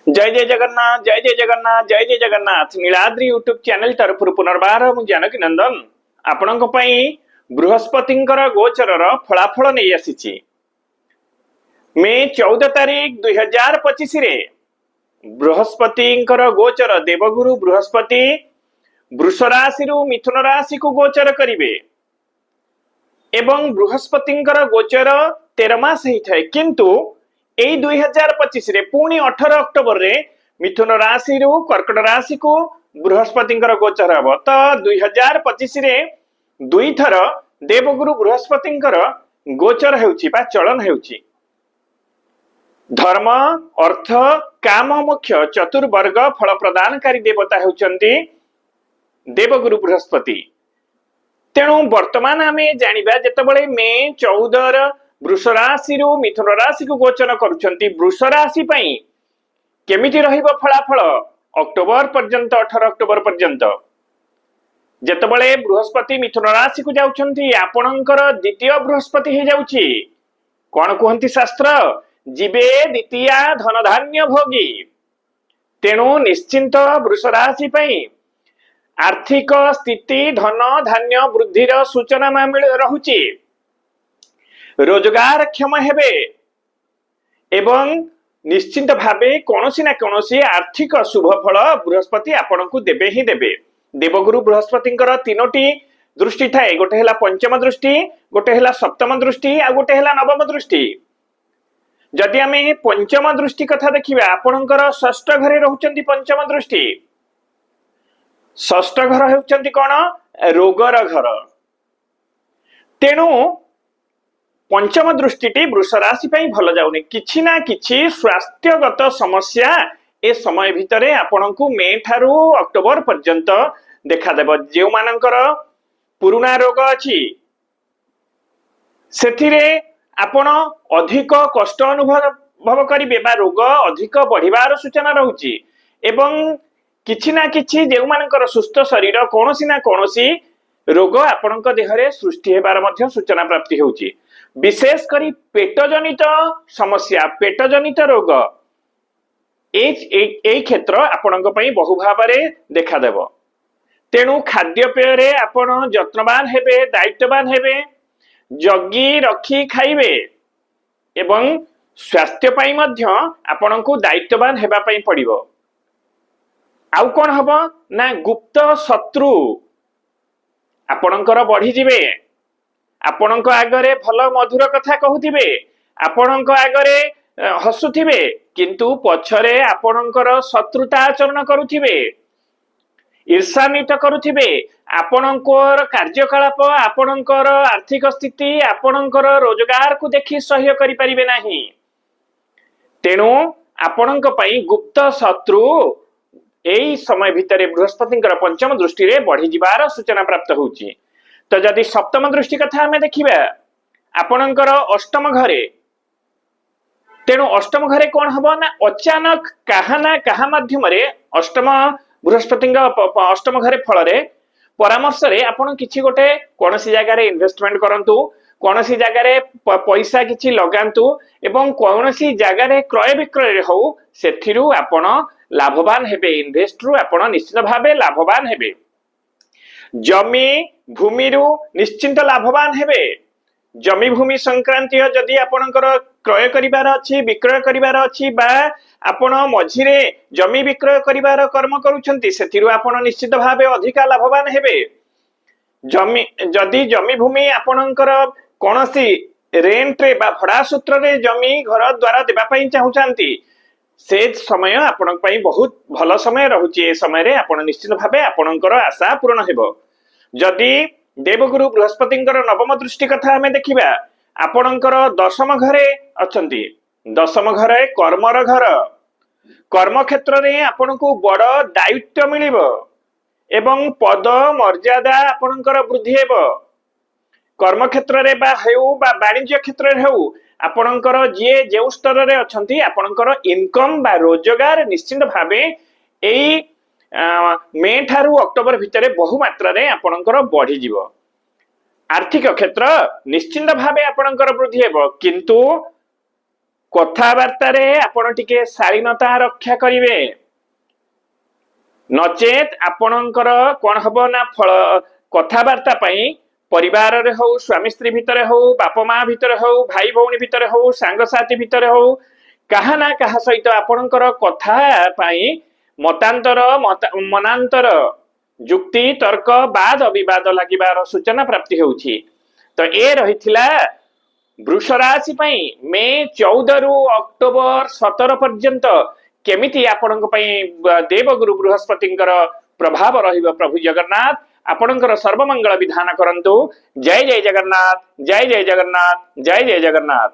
जय जय जगन्नाथ जय जय जगन्नाथ जय जय जगन्नाथ नीलाद्री यूट्यूब चैनल तरफ पुनर्बार मु जानकी नंदन आपणक बृहस्पतिंकर गोचरर फलाफल नहीं आसी मे 14 तारीख 2025 रे बृहस्पतिंकर गोचर देवगुरु बृहस्पति वृष राशि मिथुन राशि को गोचर करिवे एवं बृहस्पतिंकर गोचर 13 मास होता है किंतु यही 2025 रे पुणी 18 अक्टोबर रे मिथुन राशि कर्कट राशि को बृहस्पति गोचर हम तो 2025 रे दुई थर देवगुरु बृहस्पति गोचर होउछि चलन होउछि। धर्म अर्थ काम मोक्ष चतुर्वर्ग फल प्रदानकारी देवता होउछन्ति देवगुरु बृहस्पति। तेणु वर्तमान आम जानिबा जेतेबेले मे 14 वृष राशि मिथुन राशि को गोचर करुछन्ति वृष राशि पई केमिति रहिबो फलाफल अक्टोबर पर्यंत 18 अक्टोबर पर्यंत जेतेबेले बृहस्पति मिथुन राशि को जाउछन्ति आपणकर द्वितीय बृहस्पति हे जाउछि कोन कहन्ति शास्त्र जीवे द्वितीय धन धान्य भोगी। तेणु निश्चिंत वृष राशि पई आर्थिक स्थिति धन धान्य वृद्धिर सूचना रहुछि रोजगार क्षम हेबे एवं निश्चिंत भावे कौनसी ना कौनसी आर्थिक शुभ फल बृहस्पति आपन को देबे ही देबे। देवगुरु बृहस्पति तीनोटी दृष्टि थाए गोटे हैला पंचम दृष्टि गोटे हैला सप्तम दृष्टि आ गोटे हैला नवम दृष्टि। जदि आमे पंचम दृष्टि कथा देखिबा आपनकर षष्ठ घरे रहउचंती पंचम दृष्टि षष्ठ घर हेउचंती कोन रोगर घर। तेणु पंचम दृष्टि वृष राशि भल जाऊनी किछि ना किछि स्वास्थ्यगत समस्या ए समय भितर आपण को मे ठारू अक्टोबर पर्यंत देखा देबो। जे मानकर पुराना रोग अछि सेथिरे आपण अधिक कष्ट अनुभव करिवे बा रोग अधिक बढ़िबार सूचना रहउची एवं किछि ना किछि जे मानकर सुस्थ शरीर कोनोसी ना कोनोसी रोग आपणक देहरे सृष्टि हेबार मध्य सूचना प्राप्ति होउची। विशेष करी पेटजनित समस्या पेटजनित रोग ए क्षेत्र आपणक पई बहु भाबरे देखा देबो। तेणु खाद्यपेय रे आपण जत्नवान हेबे दायित्ववान हेबे जगी रखी खाइबे एवं स्वास्थ्य पई मध्य आपणक दायित्ववान हेबा पई पड़िबो। आउ कोन हबो ना गुप्त शत्रु आपणकर बढ़ी जिवे आपणक आगरे भल मधुर कथा कहूथिबे आपणक आगरे हसुथिबे किंतु पछरे आपणकर शत्रुता आचरण करुथिबे ईर्षान्वित करुथिबे आपणकर कार्यकलाप आपणकर आर्थिक स्थिति आपणकर रोजगार को देखि सहयोग करि परिबे नाही। तेणु आपणक पई गुप्त शत्रु एई समय भितरे बृहस्पतिंकर पंचम दृष्टि रे बढ़ी जिबार सूचना प्राप्त होउची। तो जदि सप्तम दृष्टि कथा हमें देखिबा आपणकर अष्टम घरे तेणु अष्टम घरे कौन हबो ना अचानक काहाना काहा माध्यम रे अष्टम बृहस्पति अष्टम घरे फल रे परामर्श रे आपण किछि गोटे कोनसी जगह रे इन्वेस्टमेंट करंतु कोनसी जगह रे पैसा किछि लगांतु एवं कोनसी जगह रे क्रय विक्रय रे हो सेथिरु आपण लाभवान हेबे इन्वेस्ट रु आपण निश्चित भाबे लाभवान हेबे। जमी भूमि रु निश्चिंत लाभवान हेबे। जमी भूमि संक्रांतीय जदि आपणकर क्रय करिवार अछि विक्रय करिवार अछि बा आपण मझिरे जमी विक्रय करिवार कर्म करूछंती सेथिरु आपण निश्चित भाबे अधिका लाभवान हेबे। जमी जदि जमी भूमि आपणकर कोनसी रेंट रे बा भड़ा सूत्र रे जमी घर द्वारा देबा पई चाहुछंती से समय आपण पई बहुत भल समय रहुची। ए समय रे आपण निश्चित भाबे आपणकर आशा पूर्ण हेबो। जदि देवगुरु बृहस्पतिंकर नवम दृष्टि कथा हमें देखिबा आपणकर दशम घरे अछंती दशम घरे कर्मर घर कर्म क्षेत्र रे आपण को बड़ दायित्व मिलिबो एवं पद मर्यादा आपणकर वृद्धि हेबो। कर्म क्षेत्र रे बा हेउ बा वाणिज्य क्षेत्र रे हेउ आपणकर जे जे स्तर रे अछंती आपणकर इनकम बा रोजगार निश्चित भाबे एई मे ठारू अक्टोबर भितरे बहु मात्रा रे आपणकर बढ़ी जिवो। आर्थिक क्षेत्र निश्चित भाबे आपणकर वृद्धि हेबो किंतु କଥାବାର୍ତ୍ତାରେ ଆପଣ ଟିକେ ଶାଳୀନତା ରକ୍ଷା କରିବେ, ନଚେତ ଆପଣଙ୍କର କଣ ହବ ନା ଫଳ କଥାବାର୍ତ୍ତା ପାଇଁ ପରିବାରରେ ହଉ, ସ୍ୱାମୀ ସ୍ତ୍ରୀ ଭିତରେ ହଉ, ବାପା ମା ଭିତରେ ହଉ, ଭାଇ ଭଉଣୀ ଭିତରେ ହଉ, ସାଙ୍ଗସାଥି ଭିତରେ ହଉ, କାହା ନା କାହା ସହିତ ଆପଣଙ୍କର କଥା ପାଇଁ ମତାନ୍ତର ମନାନ୍ତର ଯୁକ୍ତି ତର୍କ ବାଦ ବିବାଦ ଲାଗିବାର ସୂଚନା ପ୍ରାପ୍ତି ହେଉଛି। ତ ଏ ରହିଥିଲା ବୃଷ ରାଶି ପାଇଁ ମେ 14 ରୁ ଅକ୍ଟୋବର 17 ପର୍ଯ୍ୟନ୍ତ କେମିତି ଆପଣଙ୍କ ପାଇଁ ଦେବଗୁରୁ ବୃହସ୍ପତିଙ୍କର ପ୍ରଭାବ ରହିବ। ପ୍ରଭୁ ଜଗନ୍ନାଥ ଆପଣଙ୍କର ସର୍ବମଙ୍ଗଳ ବିଧାନ କରନ୍ତୁ। ଜୟ ଜୟ ଜଗନ୍ନାଥ, ଜୟ ଜୟ ଜଗନ୍ନାଥ, ଜୟ ଜୟ ଜଗନ୍ନାଥ।